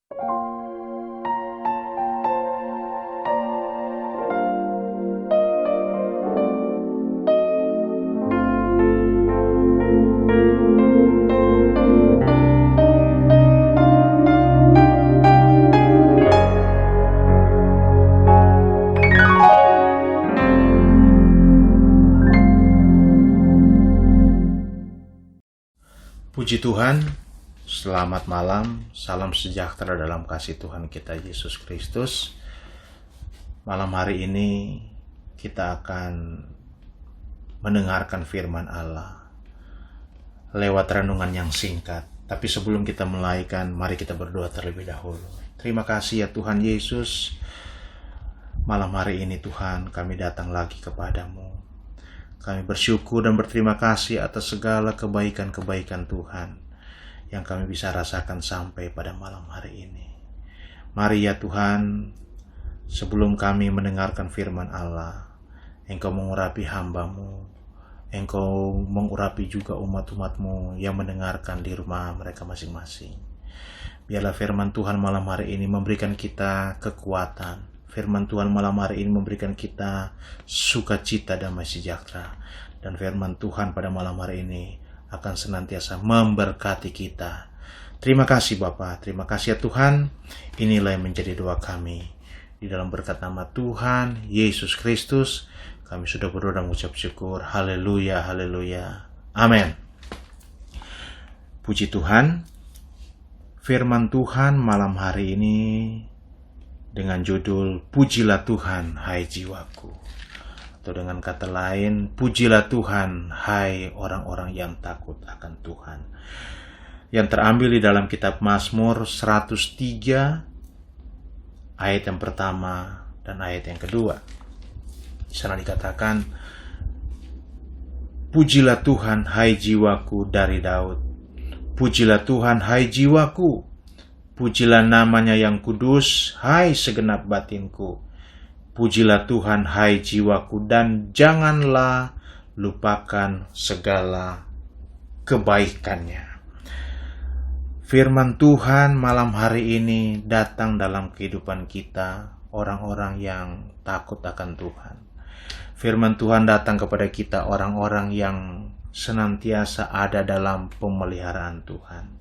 Puji Tuhan, selamat malam, salam sejahtera dalam kasih Tuhan kita Yesus Kristus. Malam hari ini kita akan mendengarkan firman Allah lewat renungan yang singkat. Tapi sebelum kita mulaikan, mari kita berdoa terlebih dahulu. Terima kasih ya Tuhan Yesus. Malam hari ini Tuhan, kami datang lagi kepadamu. Kami bersyukur dan berterima kasih atas segala kebaikan-kebaikan Tuhan yang kami bisa rasakan sampai pada malam hari ini. Mari ya Tuhan, sebelum kami mendengarkan firman Allah, Engkau mengurapi hamba-Mu, Engkau mengurapi juga umat-umat-Mu yang mendengarkan di rumah mereka masing-masing. Biarlah firman Tuhan malam hari ini memberikan kita kekuatan. Firman Tuhan malam hari ini memberikan kita sukacita, damai sejahtera. Dan firman Tuhan pada malam hari ini akan senantiasa memberkati kita. Terima kasih Bapa, terima kasih ya Tuhan. Inilah yang menjadi doa kami. Di dalam berkat nama Tuhan Yesus Kristus, kami sudah berdoa dan mengucap syukur. Haleluya, haleluya. Amin. Puji Tuhan. Firman Tuhan malam hari ini dengan judul Pujilah Tuhan, hai jiwaku. Atau dengan kata lain, pujilah Tuhan, hai orang-orang yang takut akan Tuhan. Yang terambil di dalam kitab Mazmur 103, ayat yang pertama dan ayat yang kedua. Di sana dikatakan, pujilah Tuhan, hai jiwaku, dari Daud. Pujilah Tuhan, hai jiwaku. Pujilah namanya yang kudus, hai segenap batinku. Pujilah Tuhan, hai jiwaku, dan janganlah lupakan segala kebaikannya. Firman Tuhan malam hari ini datang dalam kehidupan kita, orang-orang yang takut akan Tuhan. Firman Tuhan datang kepada kita, orang-orang yang senantiasa ada dalam pemeliharaan Tuhan.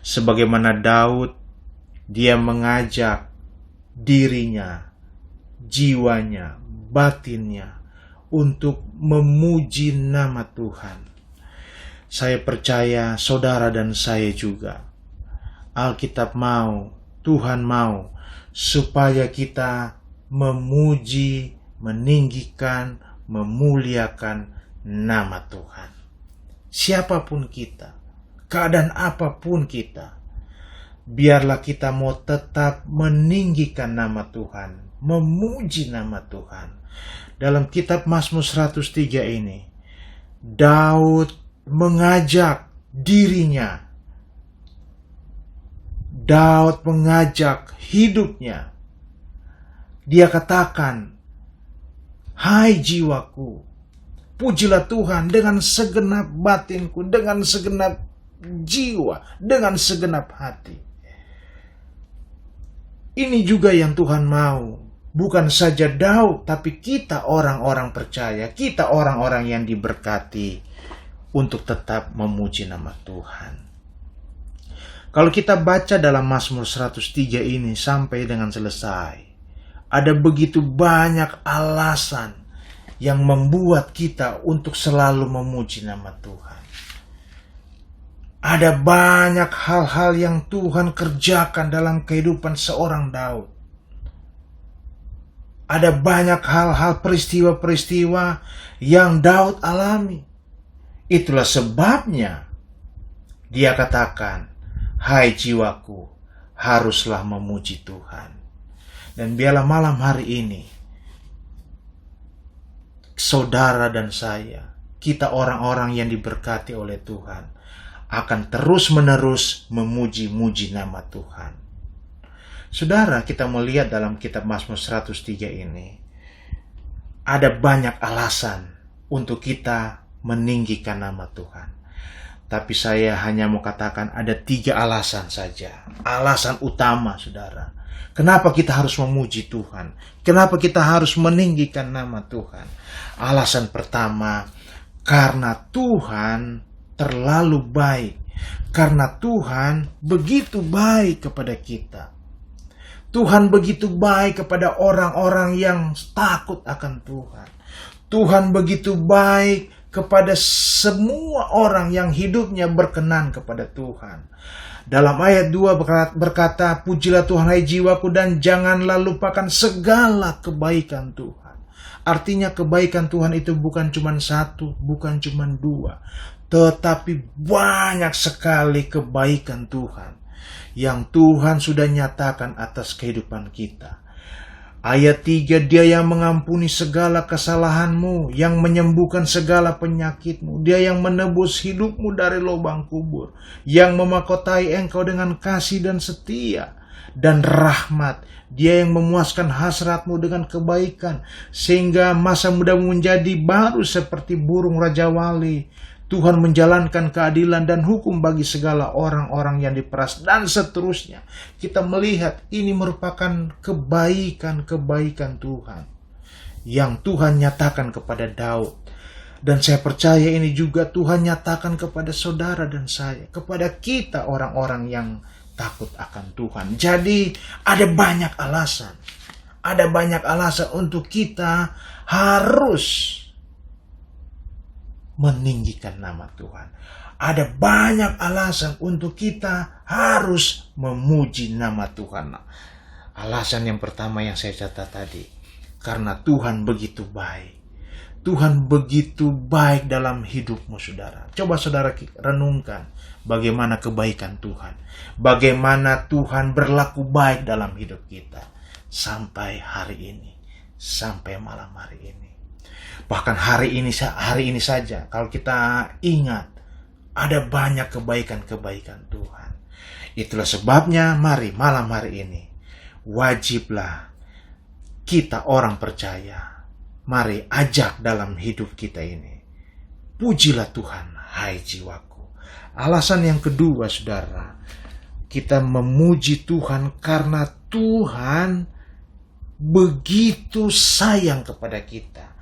Sebagaimana Daud, dia mengajak dirinya, jiwanya, batinnya untuk memuji nama Tuhan. Saya percaya saudara dan saya juga, Alkitab mau, Tuhan mau, supaya kita memuji, meninggikan, memuliakan nama Tuhan. Siapapun kita, keadaan apapun kita, biarlah kita mau tetap meninggikan nama Tuhan, memuji nama Tuhan. Dalam kitab Mazmur 103 ini, Daud mengajak dirinya, Daud mengajak hidupnya. Dia katakan, hai jiwaku, pujilah Tuhan dengan segenap batinku, dengan segenap jiwa, dengan segenap hati. Ini juga yang Tuhan mau. Bukan saja Daud, tapi kita orang-orang percaya, kita orang-orang yang diberkati untuk tetap memuji nama Tuhan. Kalau kita baca dalam Mazmur 103 ini sampai dengan selesai, ada begitu banyak alasan yang membuat kita untuk selalu memuji nama Tuhan. Ada banyak hal-hal yang Tuhan kerjakan dalam kehidupan seorang Daud. Ada banyak hal-hal, peristiwa-peristiwa yang Daud alami. Itulah sebabnya dia katakan, hai jiwaku, haruslah memuji Tuhan. Dan biarlah malam hari ini, saudara dan saya, kita orang-orang yang diberkati oleh Tuhan, akan terus-menerus memuji-muji nama Tuhan. Saudara, kita melihat dalam kitab Mazmur 103 ini, ada banyak alasan untuk kita meninggikan nama Tuhan. Tapi saya hanya mau katakan ada 3 alasan saja. Alasan utama, saudara. Kenapa kita harus memuji Tuhan? Kenapa kita harus meninggikan nama Tuhan? Alasan pertama, karena Tuhan terlalu baik. Karena Tuhan begitu baik kepada kita. Tuhan begitu baik kepada orang-orang yang takut akan Tuhan. Tuhan begitu baik kepada semua orang yang hidupnya berkenan kepada Tuhan. Dalam ayat 2 berkata, pujilah Tuhan hai jiwaku dan janganlah lupakan segala kebaikan Tuhan. Artinya kebaikan Tuhan itu bukan cuma 1, bukan cuma 2. Tetapi banyak sekali kebaikan Tuhan yang Tuhan sudah nyatakan atas kehidupan kita. Ayat 3, dia yang mengampuni segala kesalahanmu, yang menyembuhkan segala penyakitmu, dia yang menebus hidupmu dari lubang kubur, yang memahkotai engkau dengan kasih dan setia dan rahmat, dia yang memuaskan hasratmu dengan kebaikan, sehingga masa mudamu menjadi baru seperti burung Raja Wali. Tuhan menjalankan keadilan dan hukum bagi segala orang-orang yang diperas, dan seterusnya. Kita melihat ini merupakan kebaikan-kebaikan Tuhan yang Tuhan nyatakan kepada Daud. Dan saya percaya ini juga Tuhan nyatakan kepada saudara dan saya, kepada kita orang-orang yang takut akan Tuhan. Jadi ada banyak alasan. Ada banyak alasan untuk kita harus meninggikan nama Tuhan. Ada banyak alasan untuk kita harus memuji nama Tuhan. Alasan yang pertama yang saya catat tadi, karena Tuhan begitu baik. Tuhan begitu baik dalam hidupmu, saudara. Coba saudara renungkan bagaimana kebaikan Tuhan. Bagaimana Tuhan berlaku baik dalam hidup kita. Sampai hari ini. Sampai malam hari ini. Bahkan hari ini saja, kalau kita ingat, ada banyak kebaikan-kebaikan Tuhan. Itulah sebabnya, mari malam hari ini, wajiblah kita orang percaya, mari ajak dalam hidup kita ini. Pujilah Tuhan, hai jiwaku. Alasan yang kedua, saudara, kita memuji Tuhan karena Tuhan begitu sayang kepada kita.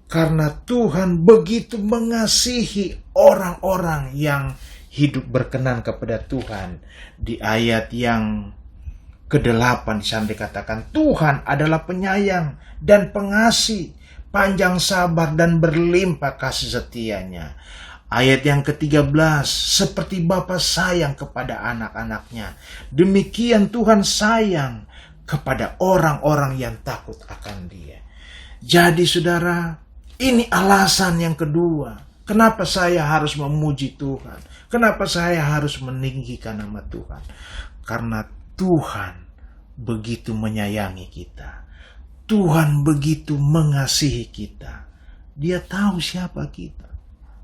Karena Tuhan begitu mengasihi orang-orang yang hidup berkenan kepada Tuhan. Di ayat yang ke-8 sana dikatakan, Tuhan adalah penyayang dan pengasih, panjang sabar dan berlimpah kasih setianya. Ayat yang ke-13, seperti Bapa sayang kepada anak-anaknya, demikian Tuhan sayang kepada orang-orang yang takut akan Dia. Jadi saudara, ini alasan yang kedua. Kenapa saya harus memuji Tuhan? Kenapa saya harus meninggikan nama Tuhan? Karena Tuhan begitu menyayangi kita. Tuhan begitu mengasihi kita. Dia tahu siapa kita.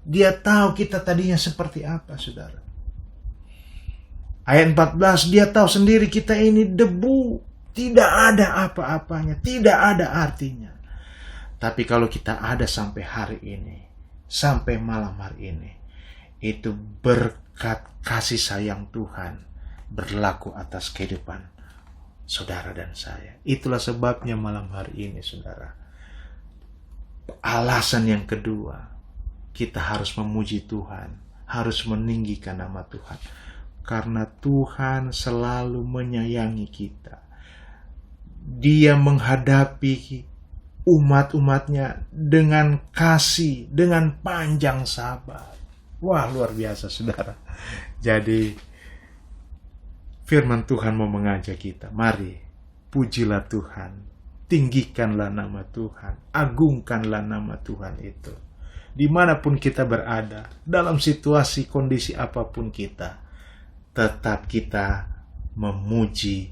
Dia tahu kita tadinya seperti apa, saudara. Ayat 14, dia tahu sendiri kita ini debu. Tidak ada apa-apanya. Tidak ada artinya. Tapi kalau kita ada sampai hari ini, sampai malam hari ini, itu berkat kasih sayang Tuhan berlaku atas kehidupan saudara dan saya. Itulah sebabnya malam hari ini, saudara. Alasan yang kedua, kita harus memuji Tuhan, harus meninggikan nama Tuhan. Karena Tuhan selalu menyayangi kita. Dia menghadapi umat-umatnya dengan kasih, dengan panjang sabar. Wah, luar biasa, saudara. Jadi, firman Tuhan mau mengajak kita. Mari, pujilah Tuhan. Tinggikanlah nama Tuhan. Agungkanlah nama Tuhan itu. Dimanapun kita berada, dalam situasi, kondisi apapun kita, tetap kita memuji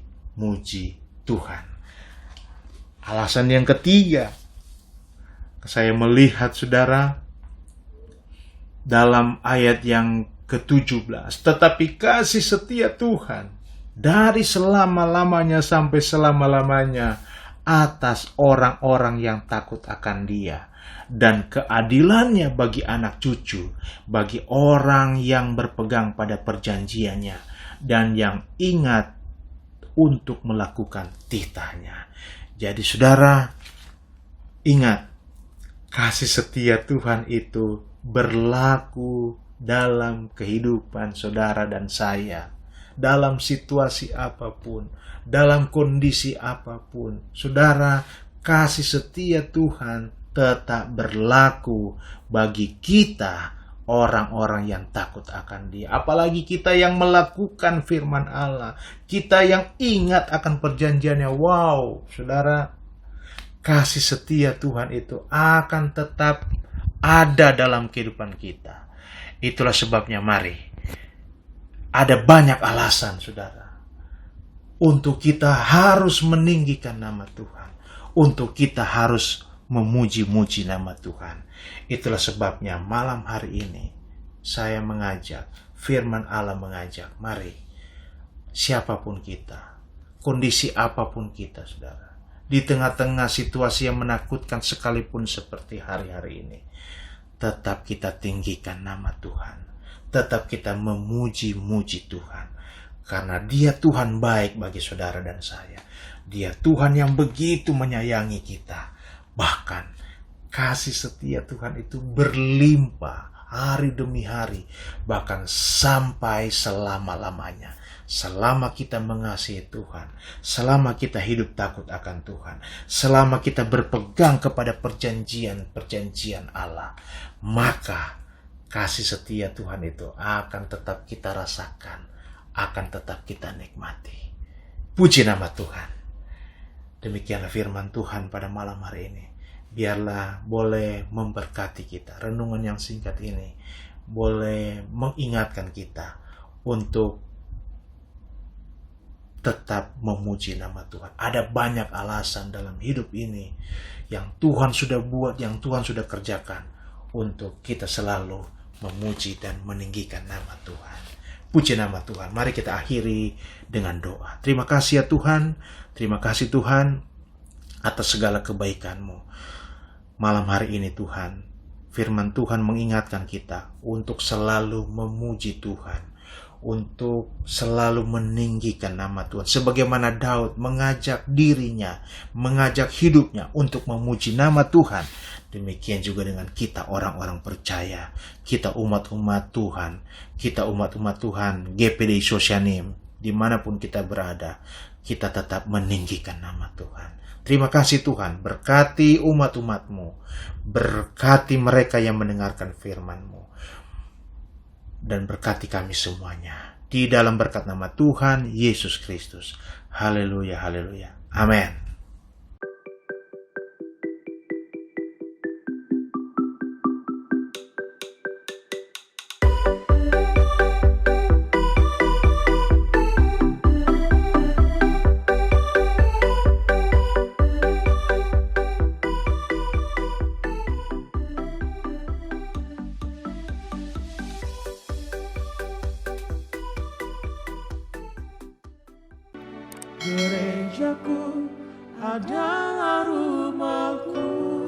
Tuhan. Alasan yang ketiga, saya melihat saudara dalam ayat yang ke-17. Tetapi kasih setia Tuhan dari selama-lamanya sampai selama-lamanya atas orang-orang yang takut akan Dia. dan keadilannya bagi anak cucu, bagi orang yang berpegang pada perjanjiannya dan yang ingat untuk melakukan titahnya. Jadi saudara, ingat, kasih setia Tuhan itu berlaku dalam kehidupan saudara dan saya. Dalam situasi apapun, dalam kondisi apapun, saudara, kasih setia Tuhan tetap berlaku bagi kita, orang-orang yang takut akan Dia. Apalagi kita yang melakukan firman Allah, kita yang ingat akan perjanjiannya. Wow, saudara, kasih setia Tuhan itu akan tetap ada dalam kehidupan kita. Itulah sebabnya mari, ada banyak alasan saudara untuk kita harus meninggikan nama Tuhan, untuk kita harus memuji-muji nama Tuhan. Itulah sebabnya malam hari ini saya mengajak, firman Allah mengajak, mari siapapun kita, kondisi apapun kita saudara, di tengah-tengah situasi yang menakutkan sekalipun seperti hari-hari ini, tetap kita tinggikan nama Tuhan. Tetap kita memuji-muji Tuhan. Karena Dia Tuhan baik bagi saudara dan saya. Dia Tuhan yang begitu menyayangi kita. Bahkan kasih setia Tuhan itu berlimpah hari demi hari. Bahkan sampai selama-lamanya. Selama kita mengasihi Tuhan. Selama kita hidup takut akan Tuhan. Selama kita berpegang kepada perjanjian-perjanjian Allah. Maka kasih setia Tuhan itu akan tetap kita rasakan, akan tetap kita nikmati. Puji nama Tuhan. Demikianlah firman Tuhan pada malam hari ini. Biarlah boleh memberkati kita. Renungan yang singkat ini boleh mengingatkan kita untuk tetap memuji nama Tuhan. Ada banyak alasan dalam hidup ini yang Tuhan sudah buat, yang Tuhan sudah kerjakan untuk kita selalu memuji dan meninggikan nama Tuhan. Puji nama Tuhan. Mari kita akhiri dengan doa. Terima kasih ya Tuhan. Terima kasih Tuhan atas segala kebaikan-Mu. Malam hari ini Tuhan, firman Tuhan mengingatkan kita untuk selalu memuji Tuhan, untuk selalu meninggikan nama Tuhan. Sebagaimana Daud mengajak dirinya, mengajak hidupnya untuk memuji nama Tuhan. Demikian juga dengan kita orang-orang percaya, kita umat-umat Tuhan, GPDI Sosianim, dimanapun kita berada, kita tetap meninggikan nama Tuhan. Terima kasih Tuhan, berkati umat-umat-Mu, berkati mereka yang mendengarkan firman-Mu, dan berkati kami semuanya. Di dalam berkat nama Tuhan Yesus Kristus. Haleluya, haleluya. Amin. Gerejaku adalah rumahku.